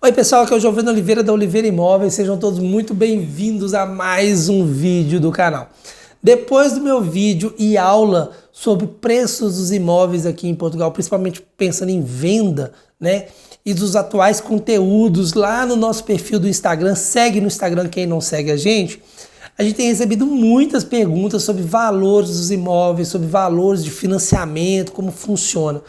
Oi pessoal, aqui é o Giovano Oliveira da Oliveira Imóveis, sejam todos muito bem-vindos a mais um vídeo do canal. Depois do meu vídeo e aula sobre preços dos imóveis aqui em Portugal, principalmente pensando em venda, né? E dos atuais conteúdos lá no nosso perfil do Instagram, segue no Instagram quem não segue a gente tem recebido muitas perguntas sobre valores dos imóveis, sobre valores de financiamento, como funciona.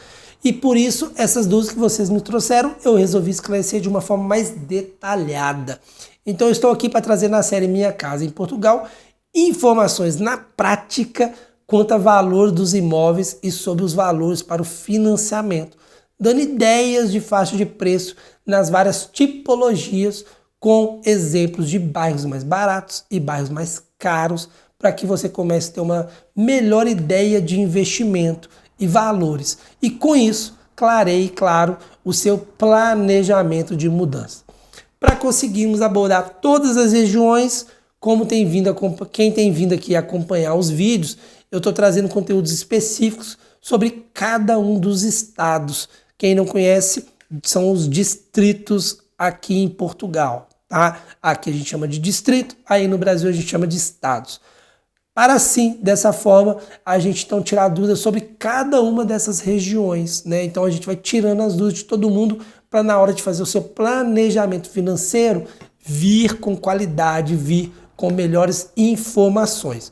E por isso, essas dúvidas que vocês me trouxeram, eu resolvi esclarecer de uma forma mais detalhada. Então eu estou aqui para trazer na série Minha Casa em Portugal informações na prática quanto a valor dos imóveis e sobre os valores para o financiamento, dando ideias de faixa de preço nas várias tipologias, com exemplos de bairros mais baratos e bairros mais caros, para que você comece a ter uma melhor ideia de investimento e valores. E com isso, clareie, claro, o seu planejamento de mudança. Para conseguirmos abordar todas as regiões, como quem tem vindo aqui acompanhar os vídeos, eu estou trazendo conteúdos específicos sobre cada um dos estados. Quem não conhece, são os distritos aqui em Portugal. Tá? Aqui a gente chama de distrito, aí no Brasil a gente chama de estados. Para assim, dessa forma, a gente então tirar dúvidas sobre cada uma dessas regiões, né? Então a gente vai tirando as dúvidas de todo mundo para na hora de fazer o seu planejamento financeiro vir com qualidade, vir com melhores informações.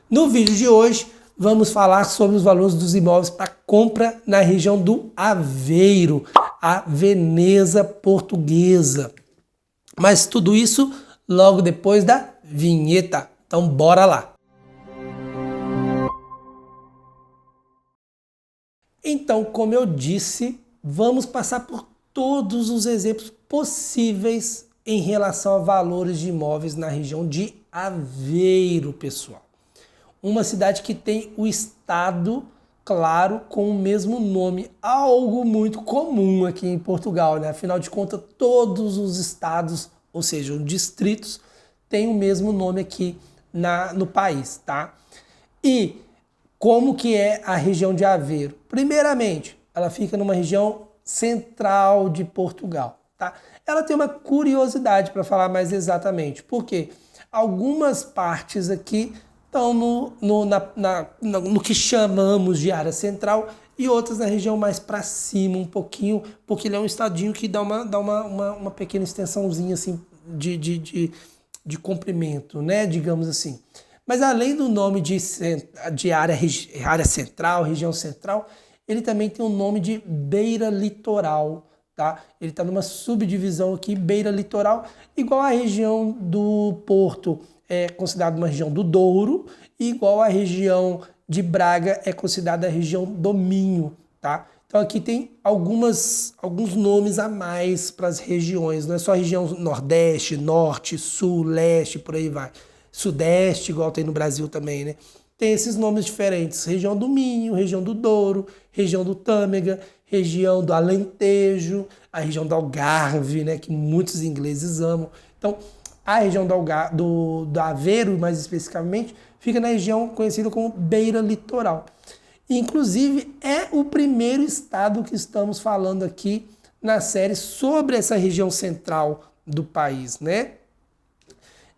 No vídeo de hoje, vamos falar sobre os valores dos imóveis para compra na região do Aveiro, a Veneza Portuguesa. Mas tudo isso logo depois da vinheta. Então bora lá! Então, como eu disse, vamos passar por todos os exemplos possíveis em relação a valores de imóveis na região de Aveiro, pessoal. Uma cidade que tem o estado, claro, com o mesmo nome, algo muito comum aqui em Portugal, né? Afinal de contas, todos os estados, ou seja, os distritos, têm o mesmo nome aqui no país, tá? E como que é a região de Aveiro? Primeiramente, ela fica numa região central de Portugal, tá? Ela tem uma curiosidade, para falar mais exatamente, porque algumas partes aqui estão no que chamamos de área central e outras na região mais para cima um pouquinho, porque ele é um estadinho que dá uma pequena extensãozinha assim de comprimento, né, digamos assim. Mas além do nome de área central, região central, ele também tem o nome de beira litoral, tá? Ele está numa subdivisão aqui, beira litoral, igual a região do Porto é considerada uma região do Douro, e igual a região de Braga é considerada a região do Minho, tá? Então aqui tem alguns nomes a mais para as regiões, não é só a região Nordeste, Norte, Sul, Leste, por aí vai. Sudeste, igual tem no Brasil também, né? Tem esses nomes diferentes, região do Minho, região do Douro, região do Tâmega, região do Alentejo, a região do Algarve, né, que muitos ingleses amam. Então, a região do Aveiro, mais especificamente, fica na região conhecida como beira litoral. Inclusive, é o primeiro estado que estamos falando aqui na série sobre essa região central do país, né?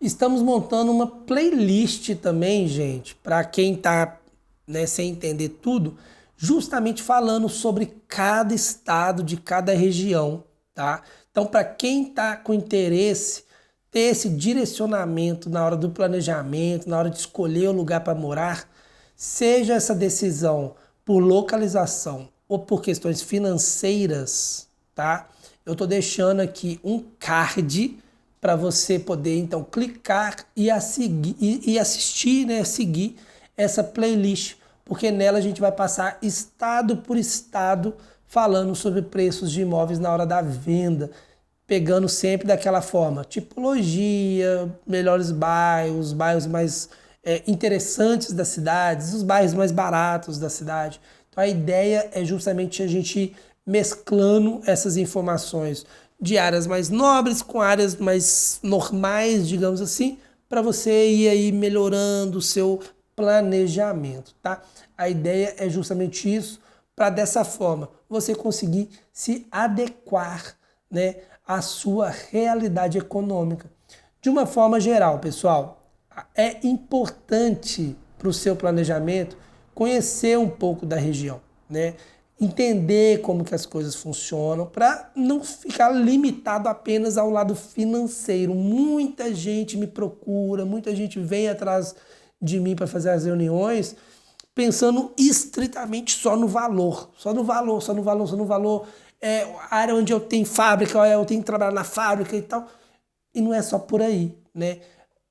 Estamos montando uma playlist também, gente, para quem está, né, sem entender tudo, justamente falando sobre cada estado de cada região, tá? Então, para quem está com interesse, ter esse direcionamento na hora do planejamento, na hora de escolher o lugar para morar, seja essa decisão por localização ou por questões financeiras, tá? Eu estou deixando aqui um card para você poder, então, clicar e assistir, né, seguir essa playlist, porque nela a gente vai passar estado por estado falando sobre preços de imóveis na hora da venda, pegando sempre daquela forma, tipologia, melhores bairros, bairros mais interessantes das cidades, os bairros mais baratos da cidade. Então a ideia é justamente a gente mesclando essas informações de áreas mais nobres com áreas mais normais, digamos assim, para você ir aí melhorando o seu planejamento, tá? A ideia é justamente isso, para dessa forma você conseguir se adequar né, a sua realidade econômica. De uma forma geral, pessoal, é importante para o seu planejamento conhecer um pouco da região, né? Entender como que as coisas funcionam para não ficar limitado apenas ao lado financeiro. Muita gente me procura, muita gente vem atrás de mim para fazer as reuniões pensando estritamente só no valor, só no valor, só no valor, só no valor. É a área onde eu tenho fábrica, eu tenho que trabalhar na fábrica e tal. E não é só por aí, né?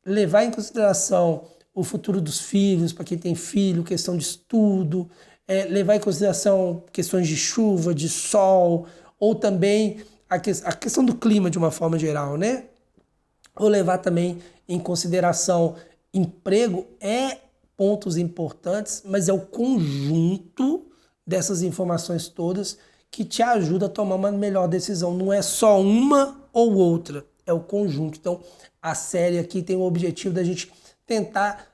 Levar em consideração o futuro dos filhos, para quem tem filho, questão de estudo, levar em consideração questões de chuva, de sol, ou também a questão do clima de uma forma geral, né? Ou levar também em consideração emprego pontos importantes, mas é o conjunto dessas informações todas que te ajuda a tomar uma melhor decisão. Não é só uma ou outra, é o conjunto. Então, a série aqui tem o objetivo da gente tentar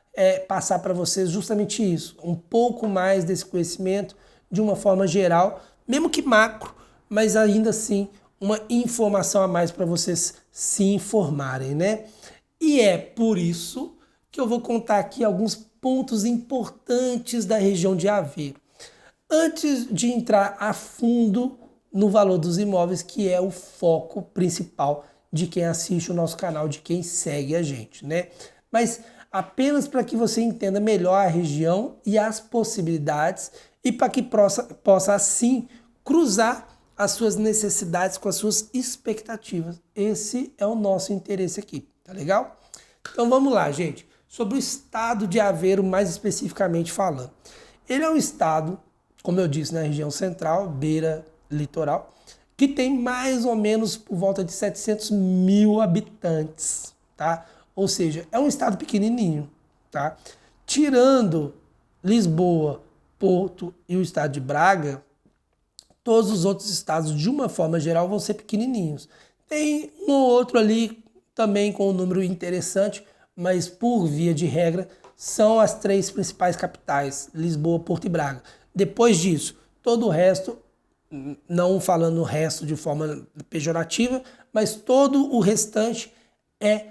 passar para vocês justamente isso, um pouco mais desse conhecimento de uma forma geral, mesmo que macro, mas ainda assim uma informação a mais para vocês se informarem, né? E é por isso que eu vou contar aqui alguns pontos importantes da região de Aveiro. Antes de entrar a fundo no valor dos imóveis, que é o foco principal de quem assiste o nosso canal, de quem segue a gente, né? Mas apenas para que você entenda melhor a região e as possibilidades e para que possa assim cruzar as suas necessidades com as suas expectativas. Esse é o nosso interesse aqui, tá legal? Então vamos lá, gente. Sobre o estado de Aveiro, mais especificamente falando. Ele é um estado, como eu disse, na região central, beira litoral, que tem mais ou menos por volta de 700 mil habitantes, tá? Ou seja, é um estado pequenininho, tá? Tirando Lisboa, Porto e o estado de Braga, todos os outros estados, de uma forma geral, vão ser pequenininhos. Tem um ou outro ali também com um número interessante, mas por via de regra, são as 3 principais capitais, Lisboa, Porto e Braga. Depois disso, todo o resto, não falando o resto de forma pejorativa, mas todo o restante é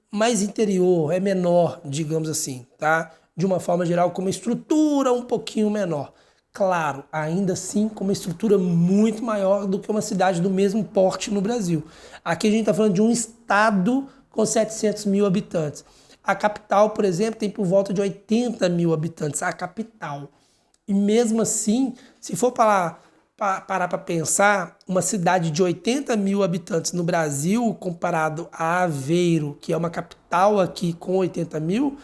mais interior, é menor, digamos assim, tá? De uma forma geral, com uma estrutura um pouquinho menor. Claro, ainda assim, com uma estrutura muito maior do que uma cidade do mesmo porte no Brasil. Aqui a gente está falando de um estado com 700 mil habitantes. A capital, por exemplo, tem por volta de 80 mil habitantes, a capital. E mesmo assim, se for parar para pensar, uma cidade de 80 mil habitantes no Brasil, comparado a Aveiro, que é uma capital aqui com 80 mil,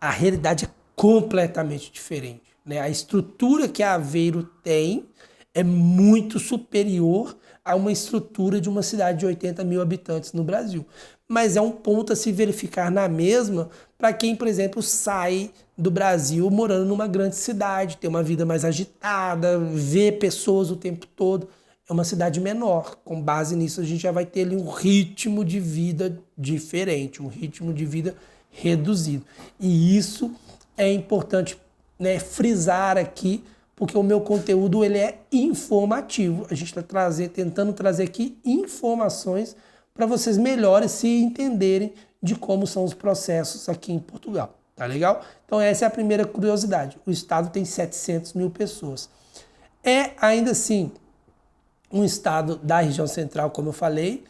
a realidade é completamente diferente, né? A estrutura que a Aveiro tem é muito superior a uma estrutura de uma cidade de 80 mil habitantes no Brasil. Mas é um ponto a se verificar na mesma para quem, por exemplo, sai do Brasil morando numa grande cidade, tem uma vida mais agitada, vê pessoas o tempo todo. É uma cidade menor. Com base nisso, a gente já vai ter ali um ritmo de vida diferente, um ritmo de vida reduzido. E isso é importante, né, frisar aqui, porque o meu conteúdo ele é informativo. A gente está tentando trazer aqui informações para vocês melhores se entenderem de como são os processos aqui em Portugal. Tá legal? Então essa é a primeira curiosidade. O estado tem 700 mil pessoas. É ainda assim um estado da região central, como eu falei,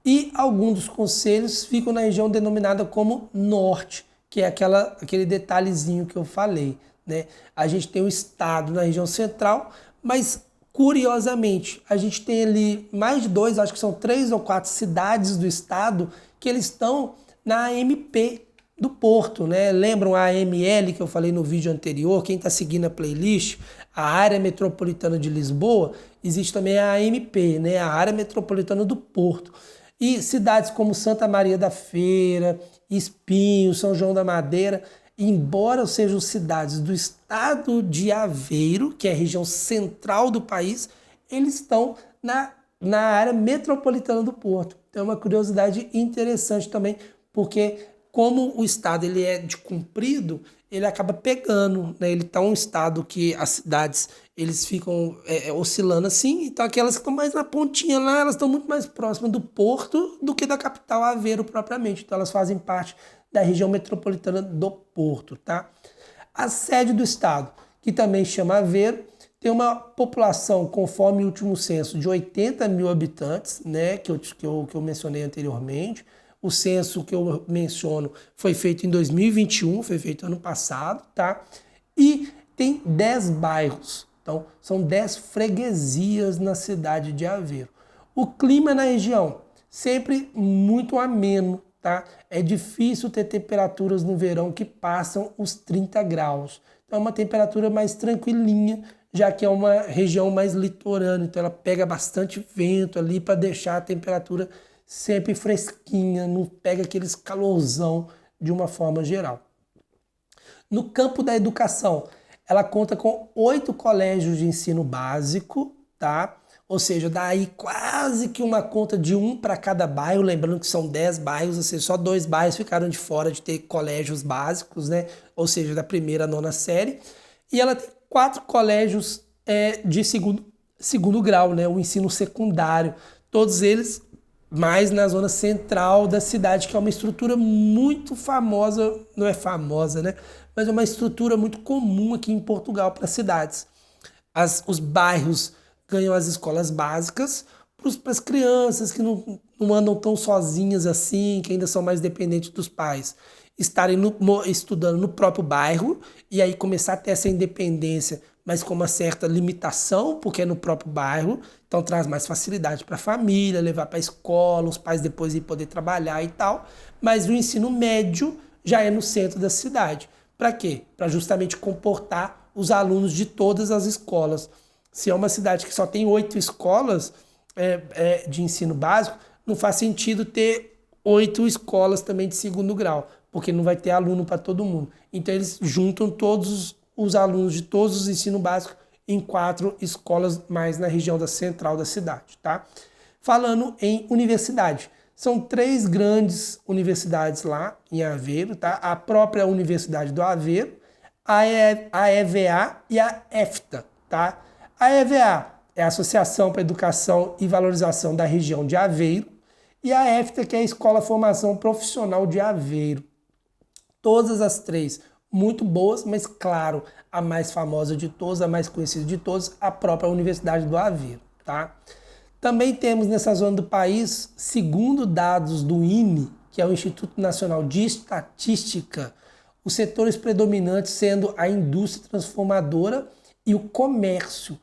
e alguns dos concelhos ficam na região denominada como Norte, que é aquele detalhezinho que eu falei, né? A gente tem o estado na região central, mas curiosamente, a gente tem ali mais de 2, acho que são 3 ou 4 cidades do estado que eles estão na AMP do Porto, né? Lembram a AML que eu falei no vídeo anterior? Quem está seguindo a playlist, a área metropolitana de Lisboa, existe também a AMP, né? A área metropolitana do Porto. E cidades como Santa Maria da Feira, Espinho, São João da Madeira, embora sejam cidades do estado de Aveiro, que é a região central do país, eles estão na área metropolitana do Porto. Então é uma curiosidade interessante também, porque como o estado ele é de comprido, ele acaba pegando, né? Ele está um estado que as cidades eles ficam oscilando assim, então aquelas que estão mais na pontinha lá, elas estão muito mais próximas do porto do que da capital Aveiro propriamente, então elas fazem parte da região metropolitana do Porto, tá? A sede do estado, que também chama Aveiro, tem uma população, conforme o último censo, de 80 mil habitantes, né, que eu mencionei anteriormente. O censo que eu menciono foi feito em 2021, foi feito ano passado, tá? E tem 10 bairros, então são 10 freguesias na cidade de Aveiro. O clima na região, sempre muito ameno, tá? É difícil ter temperaturas no verão que passam os 30 graus. Então é uma temperatura mais tranquilinha, já que é uma região mais litorânea, então ela pega bastante vento ali para deixar a temperatura sempre fresquinha, não pega aqueles calorzão de uma forma geral. No campo da educação, ela conta com 8 colégios de ensino básico, tá? Ou seja, dá aí quase que uma conta de um para cada bairro, lembrando que são 10 bairros, ou seja, só 2 bairros ficaram de fora de ter colégios básicos, né? Ou seja, da primeira à nona série. E ela tem 4 colégios de segundo grau, né? O ensino secundário. Todos eles mais na zona central da cidade, que é uma estrutura muito famosa, não é famosa, né? Mas é uma estrutura muito comum aqui em Portugal para cidades. Os bairros ganham as escolas básicas para as crianças que não andam tão sozinhas assim, que ainda são mais dependentes dos pais, estarem estudando no próprio bairro e aí começar a ter essa independência, mas com uma certa limitação, porque é no próprio bairro, então traz mais facilidade para a família, levar para a escola, os pais depois ir poder trabalhar e tal, mas o ensino médio já é no centro da cidade. Para quê? Para justamente comportar os alunos de todas as escolas. Se é uma cidade que só tem 8 escolas de ensino básico, não faz sentido ter 8 escolas também de segundo grau, porque não vai ter aluno para todo mundo. Então eles juntam todos os alunos de todos os ensinos básicos em 4 escolas mais na região da central da cidade, tá? Falando em universidade, são 3 grandes universidades lá em Aveiro, tá? A própria Universidade do Aveiro, a EVA e a EFTA, tá? A EVA é a Associação para a Educação e Valorização da Região de Aveiro, e a EFTA, que é a Escola Formação Profissional de Aveiro. Todas as 3 muito boas, mas claro, a mais famosa de todas, a mais conhecida de todas, a própria Universidade do Aveiro, tá? Também temos nessa zona do país, segundo dados do INE, que é o Instituto Nacional de Estatística, os setores predominantes sendo a indústria transformadora e o comércio,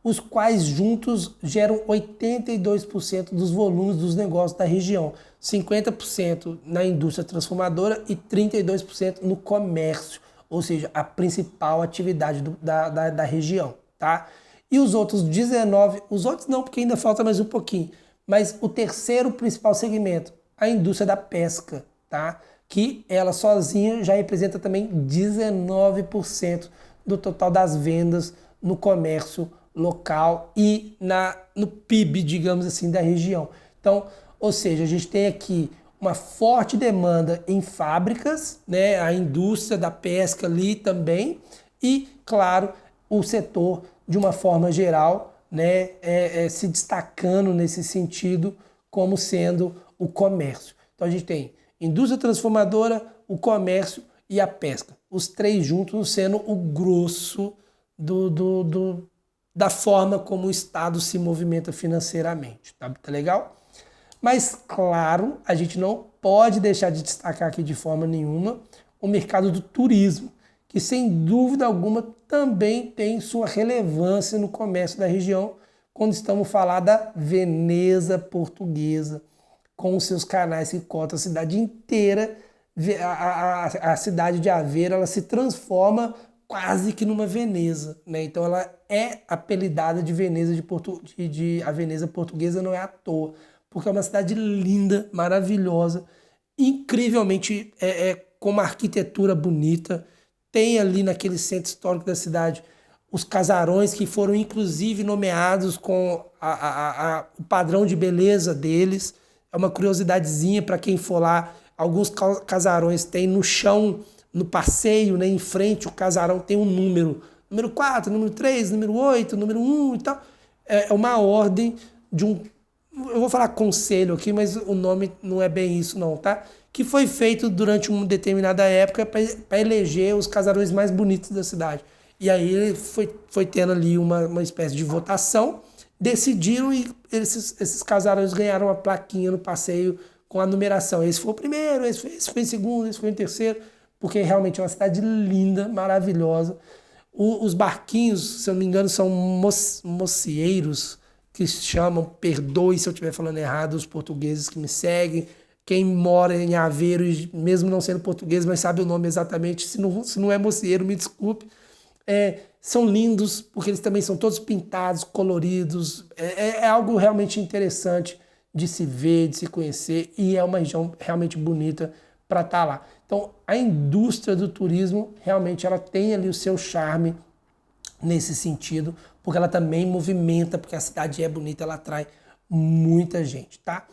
os quais juntos geram 82% dos volumes dos negócios da região, 50% na indústria transformadora e 32% no comércio, ou seja, a principal atividade da região, tá? E os outros 19, os outros não, porque ainda falta mais um pouquinho, mas o terceiro principal segmento, a indústria da pesca, tá? Que ela sozinha já representa também 19% do total das vendas no comércio local e no PIB, digamos assim, da região. Então, ou seja, a gente tem aqui uma forte demanda em fábricas, né, a indústria da pesca ali também, e, claro, o setor, de uma forma geral, né, se destacando nesse sentido como sendo o comércio. Então, a gente tem indústria transformadora, o comércio e a pesca. Os 3 juntos sendo o grosso da forma como o Estado se movimenta financeiramente. Tá legal? Mas, claro, a gente não pode deixar de destacar aqui de forma nenhuma o mercado do turismo, que sem dúvida alguma também tem sua relevância no comércio da região, quando estamos falando da Veneza Portuguesa, com os seus canais que cortam a cidade inteira. A cidade de Aveiro, ela se transforma quase que numa Veneza, né? Então ela é apelidada de Veneza a Veneza Portuguesa, não é à toa, porque é uma cidade linda, maravilhosa, incrivelmente com uma arquitetura bonita. Tem ali naquele centro histórico da cidade os casarões que foram inclusive nomeados com o padrão de beleza deles. É uma curiosidadezinha para quem for lá. Alguns casarões têm no chão, no passeio, né, em frente, o casarão tem um número número 4, número 3, número 8, número 1 e tal. É uma ordem de um... Eu vou falar conselho aqui, mas o nome não é bem isso não, tá? Que foi feito durante uma determinada época para eleger os casarões mais bonitos da cidade. E aí ele foi tendo ali uma espécie de votação, decidiram e esses casarões ganharam uma plaquinha no passeio com a numeração. Esse foi o primeiro, esse foi o segundo, esse foi o terceiro, porque realmente é uma cidade linda, maravilhosa. Os barquinhos, se eu não me engano, são mocieiros, que se chamam, perdoe se eu estiver falando errado, os portugueses que me seguem, quem mora em Aveiro, mesmo não sendo português, mas sabe o nome exatamente, se não é mocieiro, me desculpe. São lindos, porque eles também são todos pintados, coloridos, é algo realmente interessante de se ver, de se conhecer, e é uma região realmente bonita para estar lá. Então, a indústria do turismo, realmente, ela tem ali o seu charme nesse sentido, porque ela também movimenta, porque a cidade é bonita, ela atrai muita gente, tá?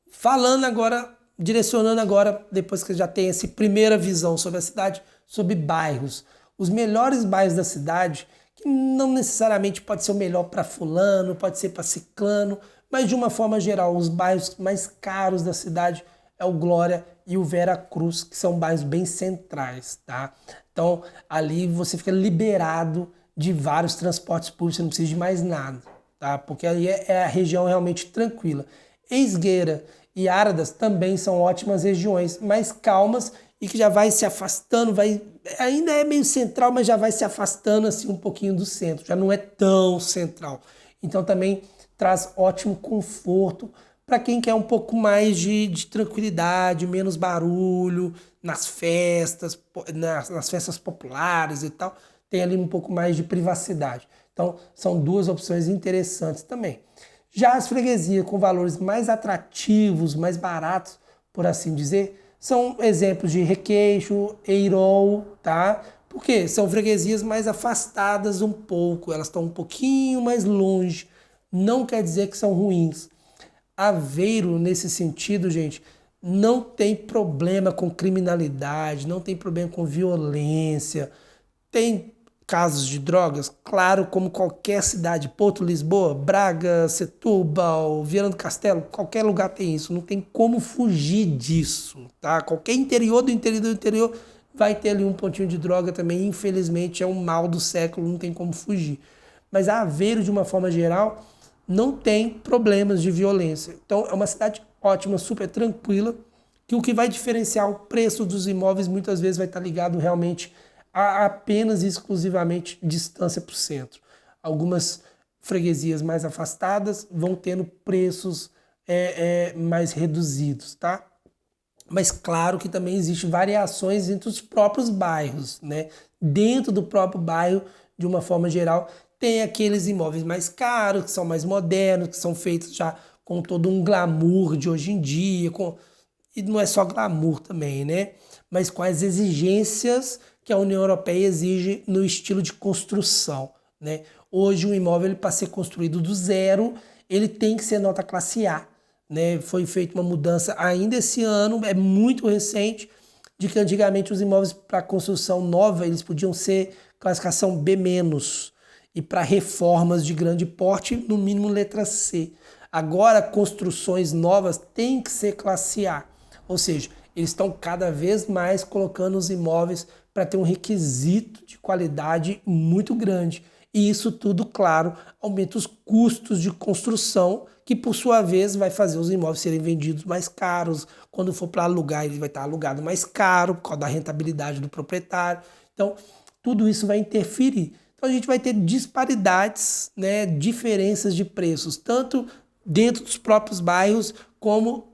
Falando agora, direcionando agora, depois que já tem essa primeira visão sobre a cidade, sobre bairros. Os melhores bairros da cidade, que não necessariamente pode ser o melhor para fulano, pode ser para ciclano, mas de uma forma geral, os bairros mais caros da cidade é o Glória e o Vera Cruz, que são bairros bem centrais, tá? Então, ali você fica liberado de vários transportes públicos, você não precisa de mais nada, tá? Porque ali é a região realmente tranquila. Esgueira e Aradas também são ótimas regiões, mais calmas e que já vai se afastando, ainda é meio central, mas já vai se afastando assim um pouquinho do centro, já não é tão central. Então também traz ótimo conforto para quem quer um pouco mais de tranquilidade, menos barulho nas festas populares e tal, tem ali um pouco mais de privacidade. Então são duas opções interessantes também. Já as freguesias com valores mais atrativos, mais baratos, por assim dizer, são exemplos de Requeixo, Eirol, tá? Porque são freguesias mais afastadas um pouco, elas estão um pouquinho mais longe, não quer dizer que são ruins. Aveiro, nesse sentido, gente, não tem problema com criminalidade, não tem problema com violência, tem casos de drogas, claro, como qualquer cidade, Porto, Lisboa, Braga, Setúbal, Viana do Castelo, qualquer lugar tem isso, não tem como fugir disso, tá? Qualquer interior do interior vai ter ali um pontinho de droga também, infelizmente é um mal do século, não tem como fugir. Mas a Aveiro, de uma forma geral, não tem problemas de violência. Então é uma cidade ótima, super tranquila, que o que vai diferenciar o preço dos imóveis muitas vezes vai estar ligado realmente a apenas e exclusivamente distância para o centro. Algumas freguesias mais afastadas vão tendo preços mais reduzidos, tá? Mas claro que também existem variações entre os próprios bairros, né? Dentro do próprio bairro, de uma forma geral, tem aqueles imóveis mais caros, que são mais modernos, que são feitos já com todo um glamour de hoje em dia, e não é só glamour também, né? Mas com as exigências que a União Europeia exige no estilo de construção, né? Hoje um imóvel, para ser construído do zero, ele tem que ser nota classe A, né? Foi feita uma mudança ainda esse ano, é muito recente, de que antigamente os imóveis para construção nova, eles podiam ser classificação B-, e para reformas de grande porte, no mínimo letra C. Agora, construções novas têm que ser classe A, ou seja, eles estão cada vez mais colocando os imóveis para ter um requisito de qualidade muito grande. E isso tudo, claro, aumenta os custos de construção, que por sua vez vai fazer os imóveis serem vendidos mais caros. Quando for para alugar, ele vai estar alugado mais caro, por causa da rentabilidade do proprietário. Então, tudo isso vai interferir. Então, a gente vai ter disparidades, né, diferenças de preços, tanto dentro dos próprios bairros, como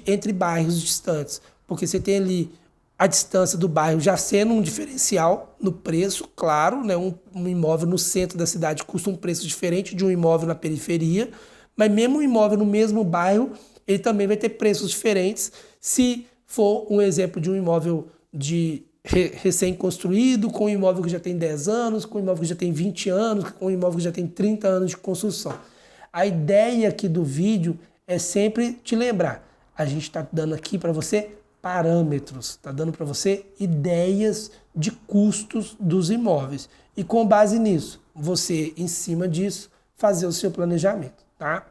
entre bairros distantes. Porque você tem ali a distância do bairro já sendo um diferencial no preço, claro, né? Um imóvel no centro da cidade custa um preço diferente de um imóvel na periferia, mas mesmo um imóvel no mesmo bairro, ele também vai ter preços diferentes se for um exemplo de um imóvel recém-construído, com um imóvel que já tem 10 anos, com um imóvel que já tem 20 anos, com um imóvel que já tem 30 anos de construção. A ideia aqui do vídeo é sempre te lembrar, a gente está dando aqui para você parâmetros, está dando para você ideias de custos dos imóveis. E com base nisso, você, em cima disso, fazer o seu planejamento, tá?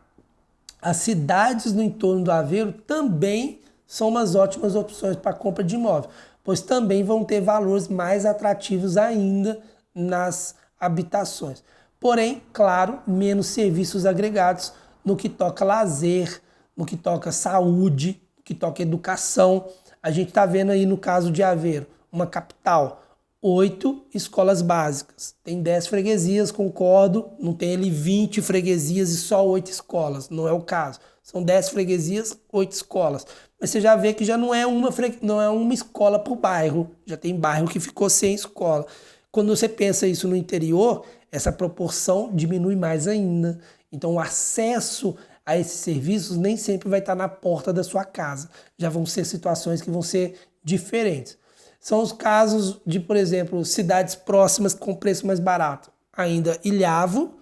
As cidades no entorno do Aveiro também são umas ótimas opções para compra de imóvel, pois também vão ter valores mais atrativos ainda nas habitações. Porém, claro, menos serviços agregados no que toca lazer, no que toca saúde, no que toca educação. A gente está vendo aí no caso de Aveiro, uma capital, 8 escolas básicas. Tem 10 freguesias, concordo, não tem ali 20 freguesias e só 8 escolas, não é o caso. São 10 freguesias, 8 escolas. Mas você já vê que já não é uma escola por bairro, já tem bairro que ficou sem escola. Quando você pensa isso no interior, essa proporção diminui mais ainda. Então o acesso a esses serviços nem sempre vai estar na porta da sua casa. Já vão ser situações que vão ser diferentes. São os casos de, por exemplo, cidades próximas com preço mais barato. Ainda Ilhavo,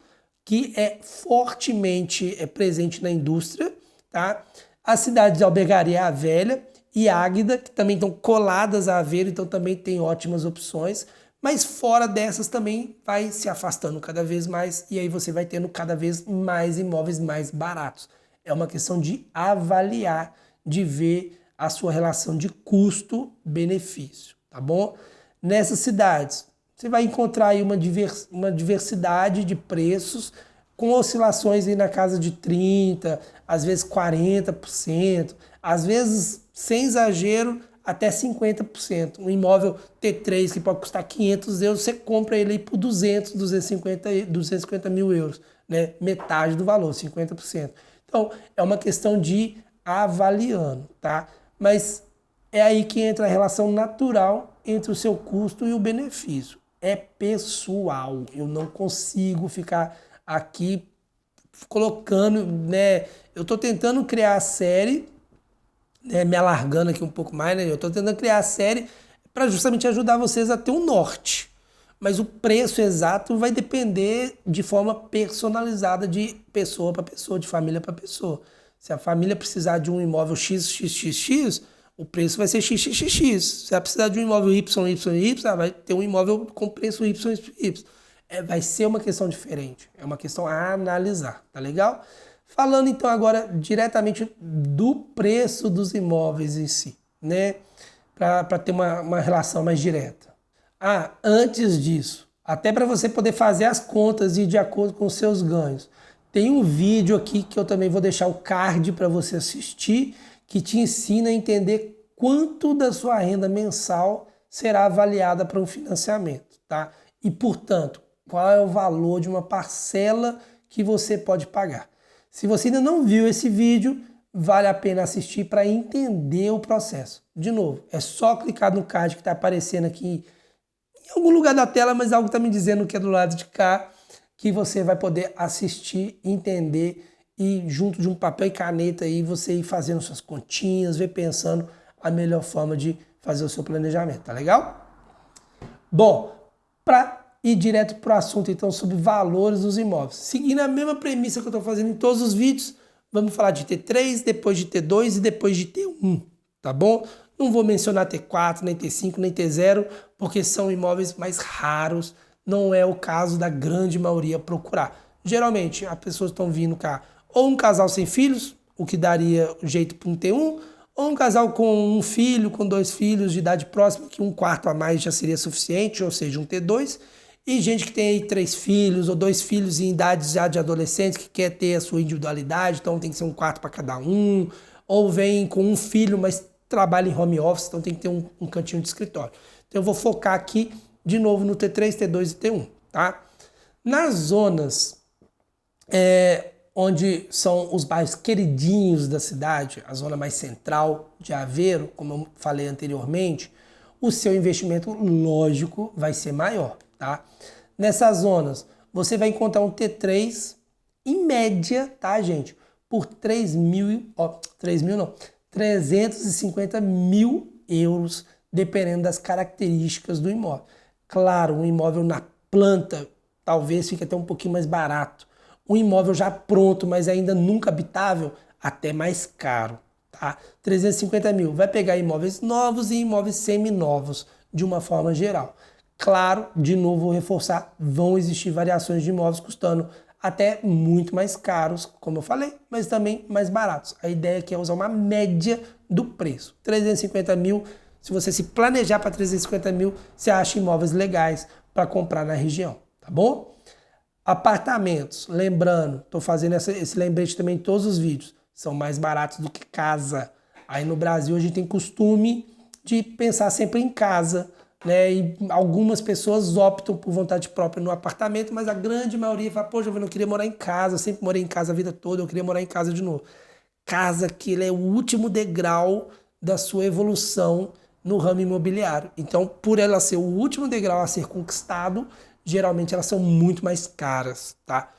que é fortemente presente na indústria, tá? As cidades de Albergaria Velha e Águida, que também estão coladas a Aveiro, então também tem ótimas opções. Mas fora dessas também vai se afastando cada vez mais e aí você vai tendo cada vez mais imóveis mais baratos. É uma questão de avaliar, de ver a sua relação de custo-benefício, tá bom? Nessas cidades, você vai encontrar aí uma diversidade de preços com oscilações aí na casa de 30%, às vezes 40%, às vezes, sem exagero, até 50%. Um imóvel T3 que pode custar 500 euros, você compra ele aí por 250 mil euros, né? Metade do valor, 50%. Então, é uma questão de avaliando, tá? Mas é aí que entra a relação natural entre o seu custo e o benefício. É pessoal. Eu não consigo ficar aqui colocando, né? Eu estou tentando criar a série, né, me alargando aqui um pouco mais, né? Eu estou tentando criar a série para justamente ajudar vocês a ter um norte. Mas o preço exato vai depender de forma personalizada de pessoa para pessoa, de família para pessoa. Se a família precisar de um imóvel XXXX, o preço vai ser XXX. Se ela precisar de um imóvel YYY, vai ter um imóvel com preço YYY. Vai ser uma questão diferente. É uma questão a analisar, tá legal? Falando então agora diretamente do preço dos imóveis em si, né? Para ter uma relação mais direta. Antes disso, até para você poder fazer as contas e de acordo com os seus ganhos, tem um vídeo aqui que eu também vou deixar o card para você assistir, que te ensina a entender quanto da sua renda mensal será avaliada para um financiamento, tá? E, portanto, qual é o valor de uma parcela que você pode pagar. Se você ainda não viu esse vídeo, vale a pena assistir para entender o processo. De novo, é só clicar no card que está aparecendo aqui em algum lugar da tela, mas algo está me dizendo que é do lado de cá, que você vai poder assistir, entender e junto de um papel e caneta aí você ir fazendo suas continhas, ver pensando a melhor forma de fazer o seu planejamento, tá legal? Bom, para ir direto para o assunto então sobre valores dos imóveis. Seguindo a mesma premissa que eu estou fazendo em todos os vídeos, vamos falar de T3, depois de T2 e depois de T1, tá bom? Não vou mencionar T4, nem T5, nem T0, porque são imóveis mais raros, não é o caso da grande maioria procurar. Geralmente, as pessoas estão vindo cá ou um casal sem filhos, o que daria jeito para um T1, ou um casal com um filho, com 2 filhos de idade próxima, que um quarto a mais já seria suficiente, ou seja, um T2, e gente que tem aí 3 filhos ou 2 filhos em idades já de adolescentes que quer ter a sua individualidade, então tem que ser um quarto para cada um, ou vem com um filho, mas trabalha em home office, então tem que ter um cantinho de escritório. Então eu vou focar aqui de novo no T3, T2 e T1, tá? Nas zonas onde são os bairros queridinhos da cidade, a zona mais central de Aveiro, como eu falei anteriormente, o seu investimento, lógico, vai ser maior, tá? Nessas zonas, você vai encontrar um T3, em média, tá, gente? Por 350 mil euros, dependendo das características do imóvel. Claro, um imóvel na planta talvez fique até um pouquinho mais barato. Um imóvel já pronto, mas ainda nunca habitável, até mais caro, tá? 350 mil vai pegar imóveis novos e imóveis seminovos, de uma forma geral. Claro, de novo vou reforçar, vão existir variações de imóveis custando até muito mais caros, como eu falei, mas também mais baratos. A ideia aqui é usar uma média do preço. 350 mil, se você se planejar para 350 mil, você acha imóveis legais para comprar na região, tá bom? Apartamentos, lembrando, estou fazendo esse lembrete também em todos os vídeos, são mais baratos do que casa. Aí no Brasil a gente tem costume de pensar sempre em casa, né? E algumas pessoas optam por vontade própria no apartamento, mas a grande maioria fala, pô, Giovanni, eu queria morar em casa, eu sempre morei em casa a vida toda, eu queria morar em casa de novo. Casa que ele é o último degrau da sua evolução no ramo imobiliário. Então, por ela ser o último degrau a ser conquistado, geralmente elas são muito mais caras, tá?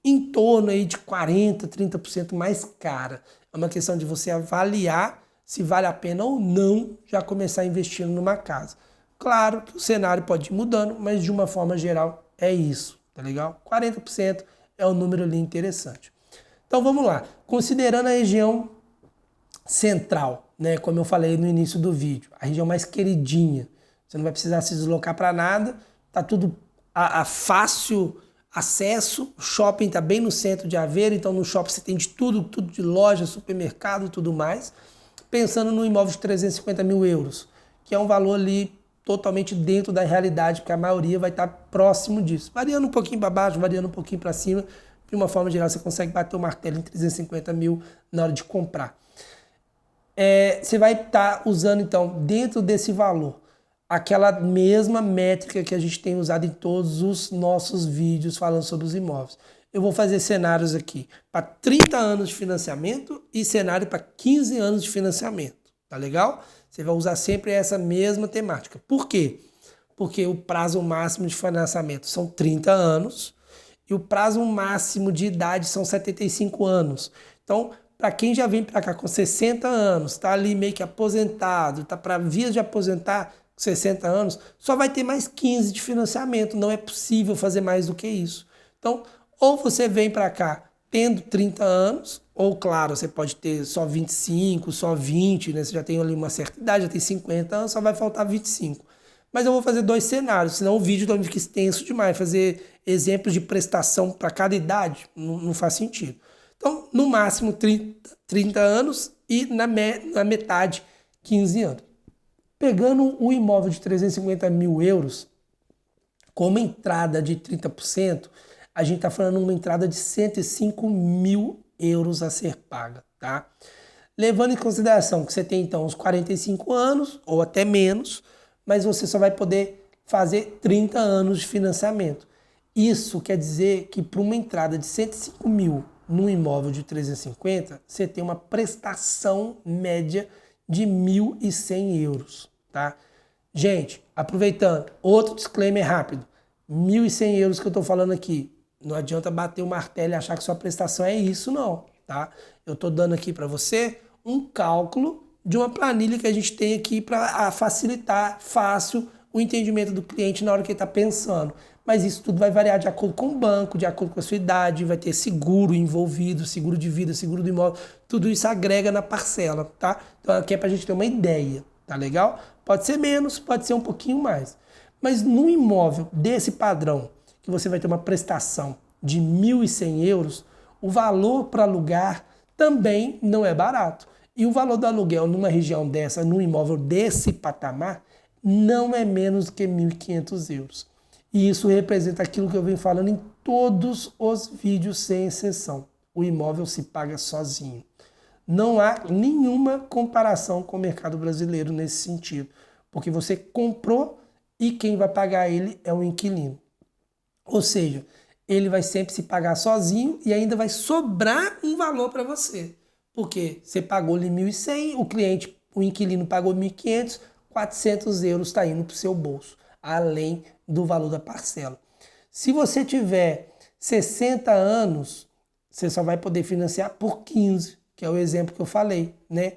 Em torno aí de 40%, 30% mais cara. É uma questão de você avaliar se vale a pena ou não já começar investindo numa casa. Claro que o cenário pode ir mudando, mas de uma forma geral é isso, tá legal? 40% é um número ali interessante. Então vamos lá, considerando a região central, né, como eu falei no início do vídeo, a região mais queridinha, você não vai precisar se deslocar para nada, tá tudo a fácil acesso, o shopping está bem no centro de Aveiro, então no shopping você tem de tudo de loja, supermercado e tudo mais. Pensando no imóvel de 350 mil euros, que é um valor ali totalmente dentro da realidade, porque a maioria vai estar próximo disso. Variando um pouquinho para baixo, variando um pouquinho para cima, de uma forma geral você consegue bater o martelo em 350 mil na hora de comprar. Você vai estar usando então, dentro desse valor, aquela mesma métrica que a gente tem usado em todos os nossos vídeos falando sobre os imóveis. Eu vou fazer cenários aqui para 30 anos de financiamento e cenário para 15 anos de financiamento. Tá legal? Você vai usar sempre essa mesma temática. Por quê? Porque o prazo máximo de financiamento são 30 anos e o prazo máximo de idade são 75 anos. Então, para quem já vem para cá com 60 anos, está ali meio que aposentado, está para vias de aposentar, 60 anos, só vai ter mais 15 de financiamento, não é possível fazer mais do que isso. Então, ou você vem para cá tendo 30 anos, ou claro, você pode ter só 25, só 20, né? Você já tem ali uma certa idade, já tem 50 anos, só vai faltar 25. Mas eu vou fazer dois cenários, senão o vídeo também fica extenso demais, fazer exemplos de prestação para cada idade não faz sentido. Então, no máximo 30 anos e na metade 15 anos. Pegando o imóvel de 350 mil euros, com uma entrada de 30%, a gente está falando uma entrada de 105 mil euros a ser paga, tá? Levando em consideração que você tem então uns 45 anos ou até menos, mas você só vai poder fazer 30 anos de financiamento. Isso quer dizer que para uma entrada de 105 mil num imóvel de 350, você tem uma prestação média de 1.100 euros, tá? Gente, aproveitando, outro disclaimer rápido. 1.100 euros que eu estou falando aqui, não adianta bater o martelo e achar que sua prestação é isso, não, tá? Eu estou dando aqui para você um cálculo de uma planilha que a gente tem aqui para facilitar fácil o entendimento do cliente na hora que ele está pensando. Mas isso tudo vai variar de acordo com o banco, de acordo com a sua idade, vai ter seguro envolvido, seguro de vida, seguro do imóvel, tudo isso agrega na parcela, tá? Então aqui é para a gente ter uma ideia, tá legal? Pode ser menos, pode ser um pouquinho mais. Mas no imóvel desse padrão, que você vai ter uma prestação de 1.100 euros, o valor para alugar também não é barato. E o valor do aluguel numa região dessa, num imóvel desse patamar, não é menos do que 1.500 euros. E isso representa aquilo que eu venho falando em todos os vídeos, sem exceção. O imóvel se paga sozinho. Não há nenhuma comparação com o mercado brasileiro nesse sentido, porque você comprou e quem vai pagar ele é o inquilino. Ou seja, ele vai sempre se pagar sozinho e ainda vai sobrar um valor para você. Porque você pagou ali 1.100, o inquilino pagou 1.500, 400 euros está indo para o seu bolso, além do valor da parcela. Se você tiver 60 anos, você só vai poder financiar por 15, que é o exemplo que eu falei, né?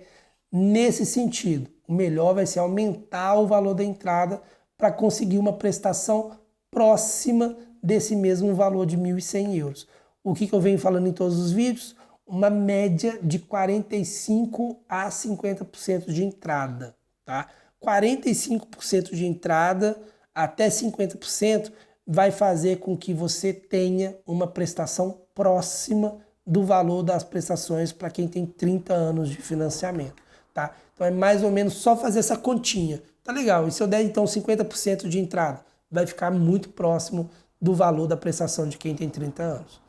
Nesse sentido, o melhor vai ser aumentar o valor da entrada para conseguir uma prestação próxima desse mesmo valor de 1.100 euros. O que eu venho falando em todos os vídeos? uma média de 45% a 50% de entrada, tá? 45% de entrada até 50% vai fazer com que você tenha uma prestação próxima do valor das prestações para quem tem 30 anos de financiamento, tá? Então é mais ou menos só fazer essa continha. Tá legal, e se eu der então 50% de entrada, vai ficar muito próximo do valor da prestação de quem tem 30 anos.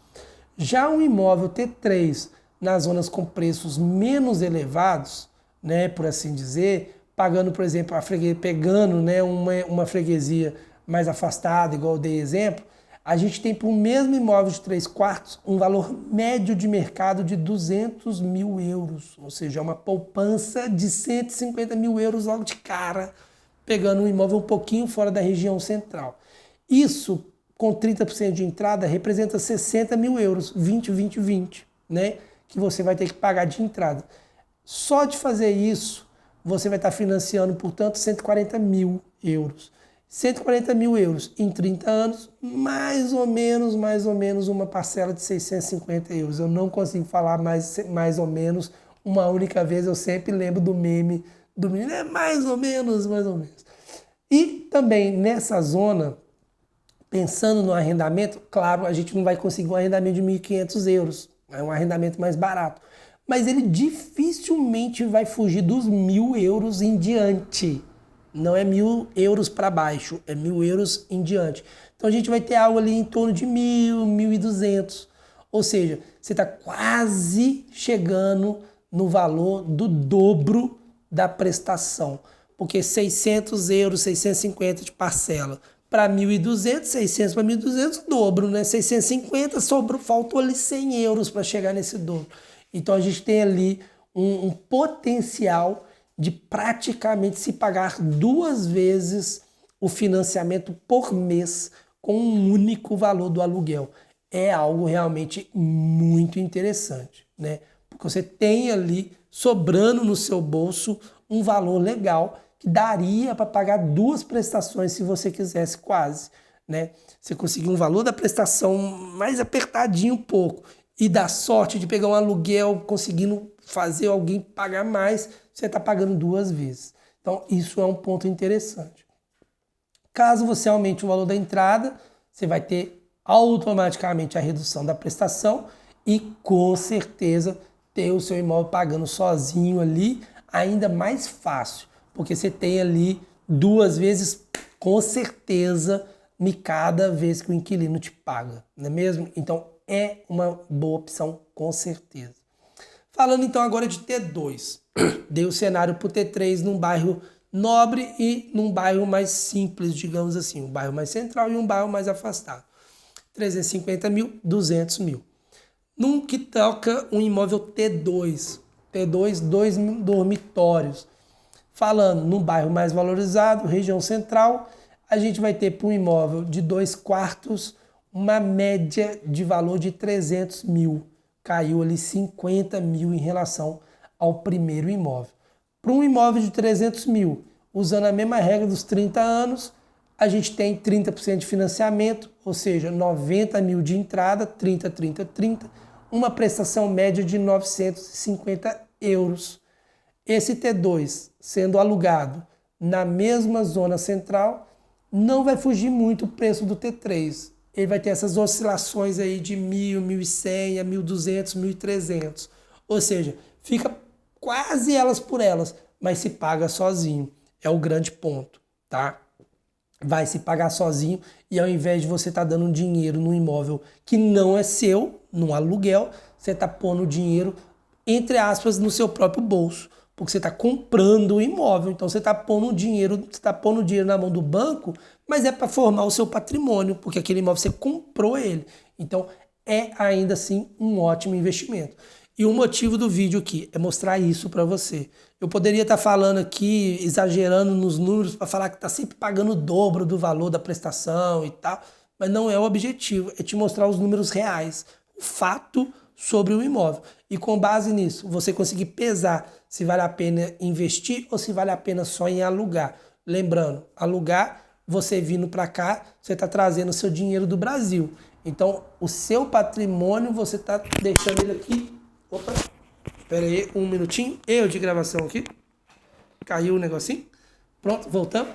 Já um imóvel T3 nas zonas com preços menos elevados, né, por assim dizer, pagando, por exemplo, pegando, né, uma freguesia mais afastada, igual eu dei exemplo, a gente tem para o mesmo imóvel de 3 quartos um valor médio de mercado de 200 mil euros, ou seja, uma poupança de 150 mil euros logo de cara, pegando um imóvel um pouquinho fora da região central. Isso, com 30% de entrada, representa 60 mil euros, 20, 20, 20, né? Que você vai ter que pagar de entrada. Só de fazer isso, você vai estar financiando, portanto, 140 mil euros. 140 mil euros em 30 anos, mais ou menos uma parcela de 650 euros. Eu não consigo falar mais ou menos uma única vez, eu sempre lembro do meme do menino, é mais ou menos. E também nessa zona, pensando no arrendamento, claro, a gente não vai conseguir um arrendamento de 1.500 euros, é um arrendamento mais barato, mas ele dificilmente vai fugir dos 1.000 euros em diante. Não é 1.000 euros para baixo, é 1.000 euros em diante. Então a gente vai ter algo ali em torno de 1.000, 1.200. Ou seja, você está quase chegando no valor do dobro da prestação. Porque 600 euros, 650 de parcela para 1.200, 600 para 1.200, dobro, né? 650, faltou ali 100 euros para chegar nesse dobro. Então a gente tem ali um potencial de praticamente se pagar 2 vezes o financiamento por mês com um único valor do aluguel. É algo realmente muito interessante, né? Porque você tem ali sobrando no seu bolso um valor legal que daria para pagar 2 prestações se você quisesse quase, né? Você conseguir um valor da prestação mais apertadinho um pouco e dar sorte de pegar um aluguel conseguindo fazer alguém pagar mais, você está pagando 2 vezes. Então, isso é um ponto interessante. Caso você aumente o valor da entrada, você vai ter automaticamente a redução da prestação e, com certeza, ter o seu imóvel pagando sozinho ali ainda mais fácil, porque você tem ali 2 vezes, com certeza, em cada vez que o inquilino te paga, não é mesmo? Então, é uma boa opção, com certeza. Falando então agora de T2, dei o cenário para o T3 num bairro nobre e num bairro mais simples, digamos assim, um bairro mais central e um bairro mais afastado. 350 mil, 200 mil. Num que toca um imóvel T2, 2 dormitórios. Falando num bairro mais valorizado, região central, a gente vai ter para um imóvel de 2 quartos uma média de valor de 300 mil. Caiu ali 50 mil em relação ao primeiro imóvel. Para um imóvel de 300 mil, usando a mesma regra dos 30 anos, a gente tem 30% de financiamento, ou seja, 90 mil de entrada, 30, 30, 30, uma prestação média de 950 euros. Esse T2, sendo alugado na mesma zona central, não vai fugir muito o preço do T3. Ele vai ter essas oscilações aí de 1.000, 1.100 a 1.200, 1.300. Ou seja, fica quase elas por elas, mas se paga sozinho. É o grande ponto, tá? Vai se pagar sozinho e ao invés de você estar dando dinheiro num imóvel que não é seu, num aluguel, você está pondo dinheiro, entre aspas, no seu próprio bolso. Porque você está comprando o imóvel, então você está pondo dinheiro na mão do banco, mas é para formar o seu patrimônio, porque aquele imóvel você comprou ele. Então é ainda assim um ótimo investimento. E o motivo do vídeo aqui é mostrar isso para você. Eu poderia estar falando aqui, exagerando nos números, para falar que está sempre pagando o dobro do valor da prestação e tal, mas não é o objetivo, é te mostrar os números reais, o fato sobre o imóvel. E com base nisso, você conseguir pesar se vale a pena investir ou se vale a pena só em alugar. Lembrando, alugar, você vindo para cá, você está trazendo o seu dinheiro do Brasil. Então, o seu patrimônio, você está deixando ele aqui Opa, espera aí um minutinho. Eu de gravação aqui. Caiu o negocinho. Pronto, voltamos.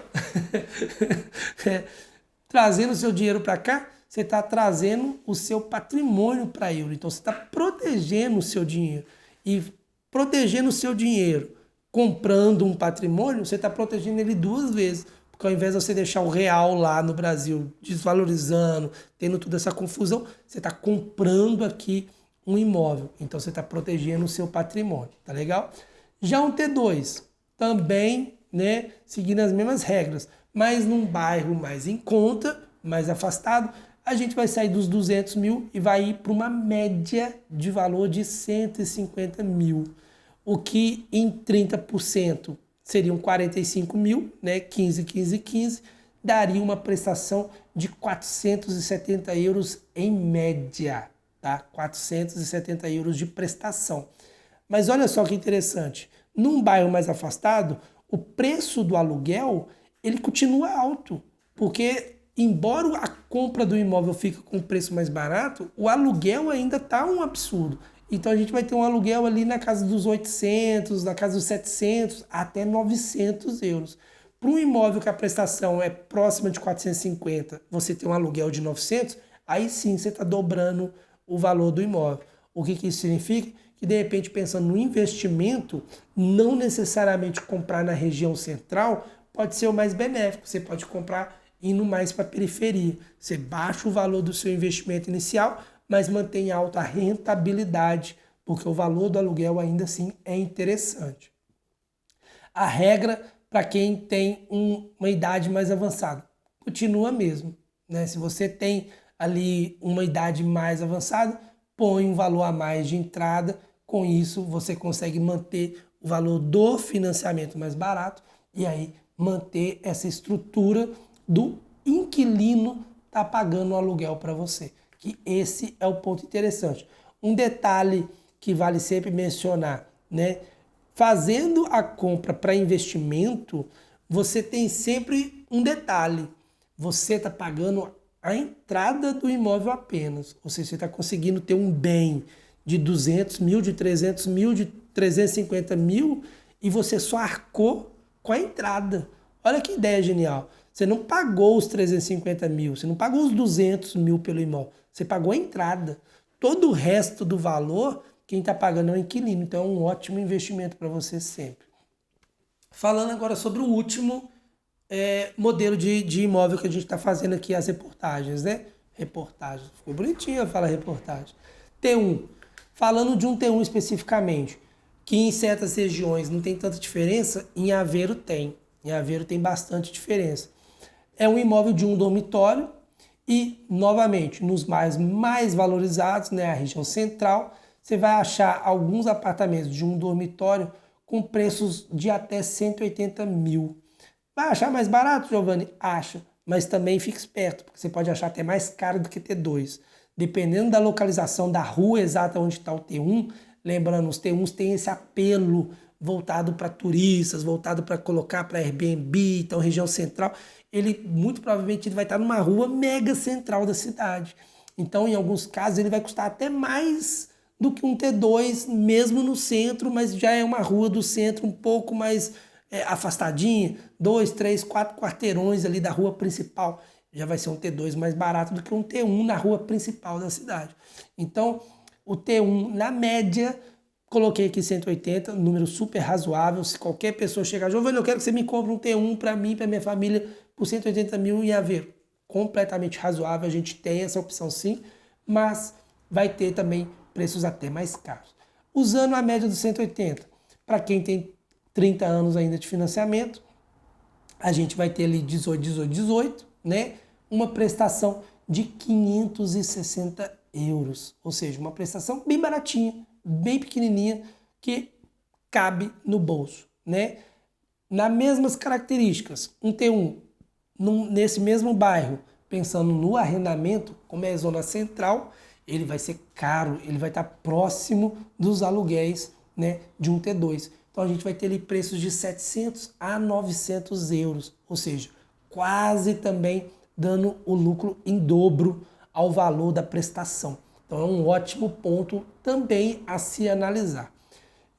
Trazendo o seu dinheiro para cá, você está trazendo o seu patrimônio para euro. Então, você está protegendo o seu dinheiro. E protegendo o seu dinheiro comprando um patrimônio, você está protegendo ele duas vezes. Porque ao invés de você deixar o real lá no Brasil desvalorizando, tendo toda essa confusão, você está comprando aqui um imóvel. Então, você está protegendo o seu patrimônio. Tá legal? Já um T2, também, né, seguindo as mesmas regras, mas num bairro mais em conta, mais afastado, a gente vai sair dos 200 mil e vai ir para uma média de valor de 150 mil, o que em 30% seriam 45 mil, né, 15, 15, 15, daria uma prestação de 470 euros em média, tá? 470 euros de prestação. Mas olha só que interessante, num bairro mais afastado, o preço do aluguel, ele continua alto, porque embora a compra do imóvel fique com um preço mais barato, o aluguel ainda está um absurdo. Então a gente vai ter um aluguel ali na casa dos 800, na casa dos 700, até 900 euros. Para um imóvel que a prestação é próxima de 450, você tem um aluguel de 900, aí sim você está dobrando o valor do imóvel. O que isso significa? Que de repente, pensando no investimento, não necessariamente comprar na região central pode ser o mais benéfico. Você pode comprar indo mais para a periferia. Você baixa o valor do seu investimento inicial, mas mantém alta a rentabilidade, porque o valor do aluguel ainda assim é interessante. A regra para quem tem uma idade mais avançada continua mesmo, né? Se você tem ali uma idade mais avançada, põe um valor a mais de entrada. Com isso, você consegue manter o valor do financiamento mais barato e aí manter essa estrutura do inquilino tá pagando o aluguel para você. Que esse é o ponto interessante. Um detalhe que vale sempre mencionar, né? Fazendo a compra para investimento, você tem sempre um detalhe. Você está pagando a entrada do imóvel apenas. Ou seja, você está conseguindo ter um bem de 200 mil, de 300 mil, de 350 mil e você só arcou com a entrada. Olha que ideia genial. Você não pagou os 350 mil, você não pagou os 200 mil pelo imóvel, você pagou a entrada. Todo o resto do valor, quem está pagando é o inquilino. Então é um ótimo investimento para você sempre. Falando agora sobre o último modelo de imóvel que a gente está fazendo aqui, as reportagens, né? Reportagem, ficou bonitinho falar reportagem. T1, falando de um T1 especificamente, que em certas regiões não tem tanta diferença, em Aveiro tem. Em Aveiro tem bastante diferença. É um imóvel de um dormitório e, novamente, nos mais valorizados, né, a região central, você vai achar alguns apartamentos de um dormitório com preços de até 180 mil. Vai achar mais barato, Giovanni? Acha, mas também fique esperto, porque você pode achar até mais caro do que T2. Dependendo da localização da rua exata onde está o T1, lembrando, os T1s têm esse apelo voltado para turistas, voltado para colocar para Airbnb, então região central, ele muito provavelmente vai estar numa rua mega central da cidade. Então, em alguns casos, ele vai custar até mais do que um T2, mesmo no centro, mas já é uma rua do centro um pouco mais afastadinha, 2, 3, 4 quarteirões ali da rua principal. Já vai ser um T2 mais barato do que um T1 na rua principal da cidade. Então, o T1, na média, coloquei aqui 180, número super razoável. Se qualquer pessoa chegar, Giovanni, eu quero que você me compre um T1 para mim, para minha família, por 180 mil em Aveiro. Completamente razoável, a gente tem essa opção sim, mas vai ter também preços até mais caros. Usando a média dos 180, para quem tem 30 anos ainda de financiamento, a gente vai ter ali 18, 18, 18, né? Uma prestação de 560 euros, ou seja, uma prestação bem baratinha, bem pequenininha, que cabe no bolso, né? Nas mesmas características, um T1 nesse mesmo bairro, pensando no arrendamento, como é a zona central, ele vai ser caro, ele vai estar próximo dos aluguéis, né, de um T2. Então a gente vai ter ali preços de 700 a 900 euros, ou seja, quase também dando o lucro em dobro ao valor da prestação. Então é um ótimo ponto também a se analisar.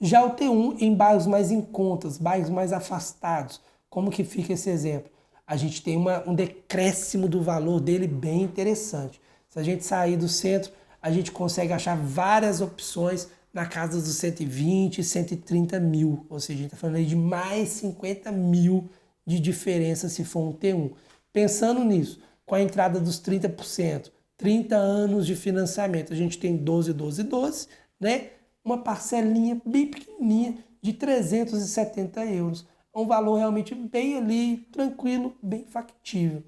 Já o T1 em bairros mais em contas, bairros mais afastados, como que fica esse exemplo? A gente tem um decréscimo do valor dele bem interessante. Se a gente sair do centro, a gente consegue achar várias opções na casa dos 120, 130 mil. Ou seja, a gente está falando aí de mais 50 mil de diferença se for um T1. Pensando nisso, com a entrada dos 30%, 30 anos de financiamento, a gente tem 12, 12, 12, né? Uma parcelinha bem pequenininha de 370 euros. É um valor realmente bem ali, tranquilo, bem factível.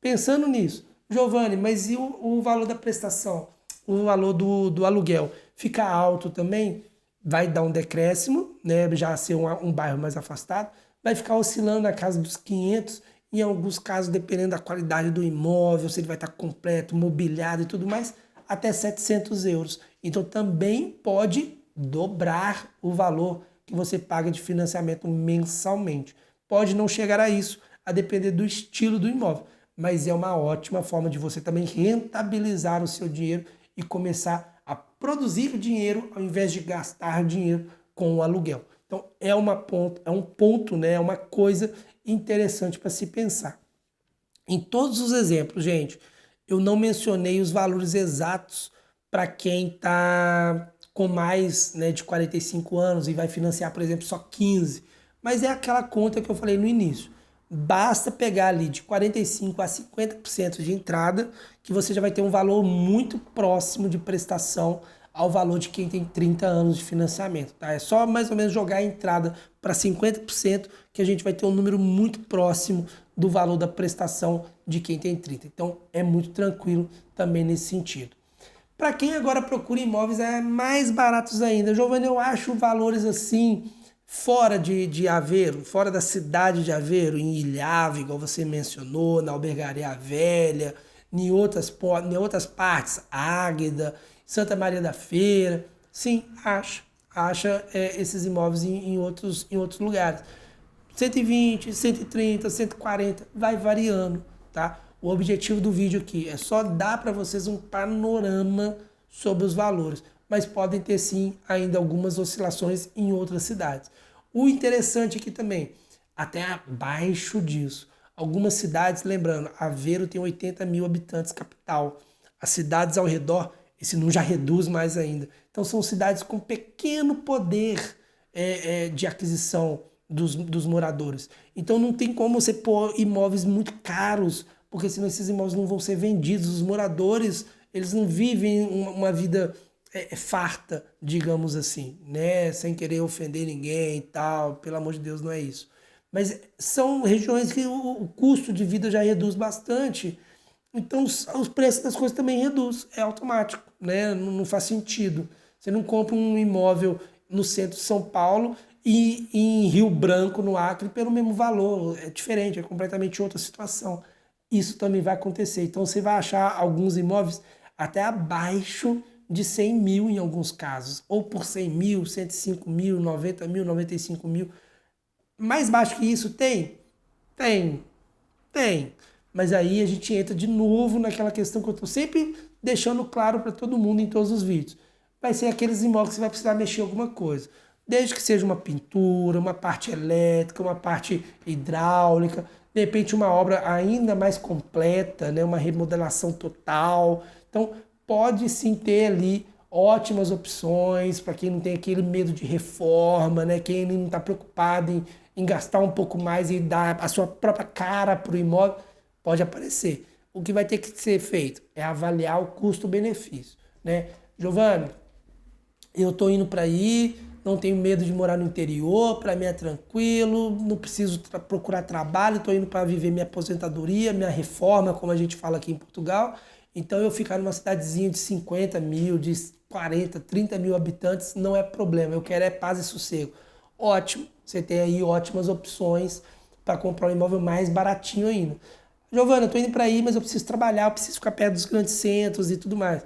Pensando nisso, Giovanni, mas e o valor da prestação? O valor do aluguel fica alto também? Vai dar um decréscimo, né? Já ser um bairro mais afastado, vai ficar oscilando na casa dos 500, em alguns casos, dependendo da qualidade do imóvel, se ele vai estar completo, mobiliado e tudo mais, até 700 euros. Então também pode dobrar o valor que você paga de financiamento mensalmente. Pode não chegar a isso, a depender do estilo do imóvel, mas é uma ótima forma de você também rentabilizar o seu dinheiro e começar a produzir dinheiro ao invés de gastar dinheiro com o aluguel. Então é um ponto, né? É uma coisa interessante para se pensar. Em todos os exemplos, gente, eu não mencionei os valores exatos para quem está com mais, né, de 45 anos e vai financiar, por exemplo, só 15. Mas é aquela conta que eu falei no início. Basta pegar ali de 45% a 50% de entrada, que você já vai ter um valor muito próximo de prestação ao valor de quem tem 30 anos de financiamento. Tá? É só mais ou menos jogar a entrada para 50% que a gente vai ter um número muito próximo do valor da prestação de quem tem 30. Então é muito tranquilo também nesse sentido. Para quem agora procura imóveis mais baratos ainda, Giovanni, eu acho valores assim fora de Aveiro, fora da cidade de Aveiro, em Ilhavo, igual você mencionou, na Albergaria Velha, em outras partes, Águeda, Santa Maria da Feira. Sim, acha esses imóveis em outros lugares. 120, 130, 140, vai variando, tá? O objetivo do vídeo aqui é só dar para vocês um panorama sobre os valores, mas podem ter sim ainda algumas oscilações em outras cidades. O interessante aqui também, até abaixo disso, algumas cidades, lembrando, Aveiro tem 80 mil habitantes capital, as cidades ao redor, esse não já reduz mais ainda. Então são cidades com pequeno poder de aquisição dos moradores. Então não tem como você pôr imóveis muito caros, porque senão esses imóveis não vão ser vendidos. Os moradores, eles não vivem uma vida farta, digamos assim, né? Sem querer ofender ninguém e tal, pelo amor de Deus, não é isso. Mas são regiões que o custo de vida já reduz bastante, então os preços das coisas também reduz, é automático, né? Não faz sentido. Você não compra um imóvel no centro de São Paulo e em Rio Branco, no Acre, pelo mesmo valor. É diferente, é completamente outra situação. Isso também vai acontecer. Então você vai achar alguns imóveis até abaixo de 100 mil em alguns casos. Ou por 100 mil, 105 mil, 90 mil, 95 mil. Mais baixo que isso tem? Tem. Mas aí a gente entra de novo naquela questão que eu estou sempre deixando claro para todo mundo em todos os vídeos. Vai ser aqueles imóveis que você vai precisar mexer alguma coisa. Desde que seja uma pintura, uma parte elétrica, uma parte hidráulica, de repente uma obra ainda mais completa, né? Uma remodelação total. Então pode sim ter ali ótimas opções para quem não tem aquele medo de reforma, né? Quem não está preocupado em gastar um pouco mais e dar a sua própria cara para o imóvel, pode aparecer. O que vai ter que ser feito é avaliar o custo-benefício, né? Giovanni, eu estou indo para aí, não tenho medo de morar no interior, para mim é tranquilo, não preciso procurar trabalho, estou indo para viver minha aposentadoria, minha reforma, como a gente fala aqui em Portugal. Então eu ficar numa cidadezinha de 50 mil, de 40, 30 mil habitantes não é problema, eu quero é paz e sossego. Ótimo, você tem aí ótimas opções para comprar um imóvel mais baratinho ainda. Giovana, eu tô indo para aí, mas eu preciso trabalhar, eu preciso ficar perto dos grandes centros e tudo mais.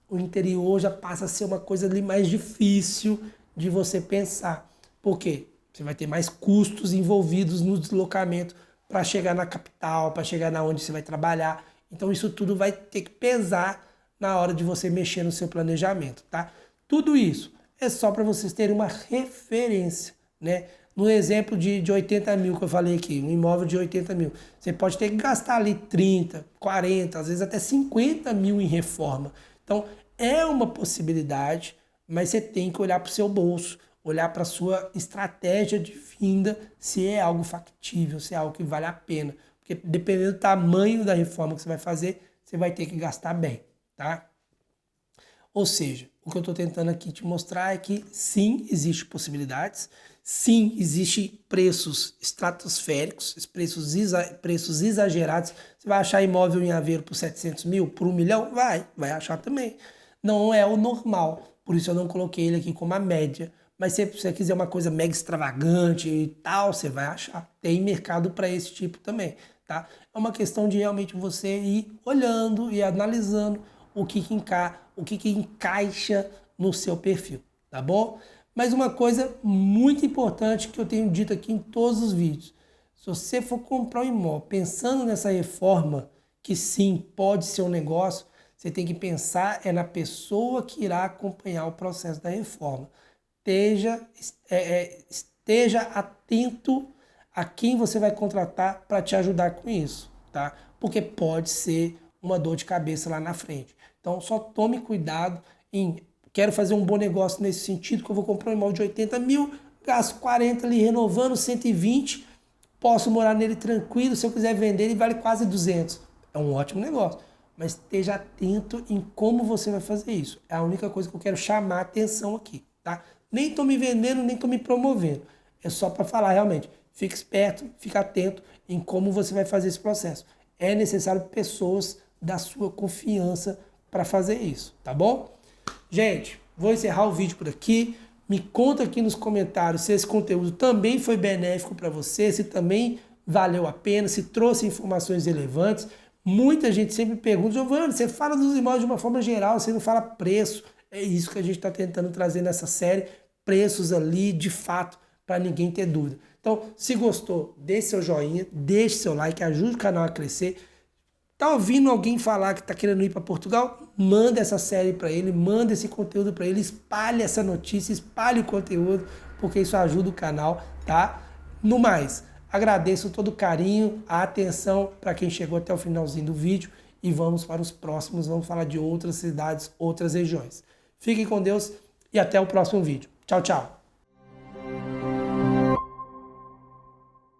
O interior já passa a ser uma coisa ali mais difícil de você pensar. Por quê? Você vai ter mais custos envolvidos no deslocamento para chegar na capital, para chegar na onde você vai trabalhar. Então isso tudo vai ter que pesar na hora de você mexer no seu planejamento, tá? Tudo isso é só para vocês terem uma referência, né? No exemplo de 80 mil que eu falei aqui, um imóvel de 80 mil, você pode ter que gastar ali 30, 40, às vezes até 50 mil em reforma. Então, é uma possibilidade, mas você tem que olhar para o seu bolso, olhar para a sua estratégia de vinda, se é algo factível, se é algo que vale a pena. Porque dependendo do tamanho da reforma que você vai fazer, você vai ter que gastar bem, tá? Ou seja, o que eu estou tentando aqui te mostrar é que sim, existem possibilidades, sim, existem preços estratosféricos, preços exagerados. Você vai achar imóvel em Aveiro por 700 mil, por 1 milhão? Vai achar também. Não é o normal, por isso eu não coloquei ele aqui como a média. Mas se você quiser uma coisa mega extravagante e tal, você vai achar. Tem mercado para esse tipo também, tá? É uma questão de realmente você ir olhando e analisando o que encaixa no seu perfil, tá bom? Mas uma coisa muito importante que eu tenho dito aqui em todos os vídeos. Se você for comprar um imóvel pensando nessa reforma, que sim, pode ser um negócio, você tem que pensar na pessoa que irá acompanhar o processo da reforma. Esteja atento a quem você vai contratar para te ajudar com isso, tá? Porque pode ser uma dor de cabeça lá na frente. Então, só tome cuidado em... Quero fazer um bom negócio nesse sentido, que eu vou comprar um imóvel de 80 mil, gasto 40 ali renovando, 120, posso morar nele tranquilo, se eu quiser vender ele vale quase 200. É um ótimo negócio, mas esteja atento em como você vai fazer isso. É a única coisa que eu quero chamar a atenção aqui, tá? Nem estou me vendendo, nem estou me promovendo. É só para falar realmente. Fique esperto, fique atento em como você vai fazer esse processo. É necessário pessoas da sua confiança para fazer isso, tá bom? Gente, vou encerrar o vídeo por aqui. Me conta aqui nos comentários se esse conteúdo também foi benéfico para você, se também valeu a pena, se trouxe informações relevantes. Muita gente sempre pergunta, Giovanni, você fala dos imóveis de uma forma geral, você não fala preço. É isso que a gente está tentando trazer nessa série, preços ali de fato, para ninguém ter dúvida. Então, se gostou, deixe seu joinha, deixe seu like, ajude o canal a crescer. Tá ouvindo alguém falar que está querendo ir para Portugal? Manda essa série para ele, manda esse conteúdo para ele, espalhe essa notícia, espalhe o conteúdo, porque isso ajuda o canal, tá? No mais, agradeço todo o carinho, a atenção para quem chegou até o finalzinho do vídeo e vamos para os próximos, vamos falar de outras cidades, outras regiões. Fiquem com Deus e até o próximo vídeo. Tchau, tchau!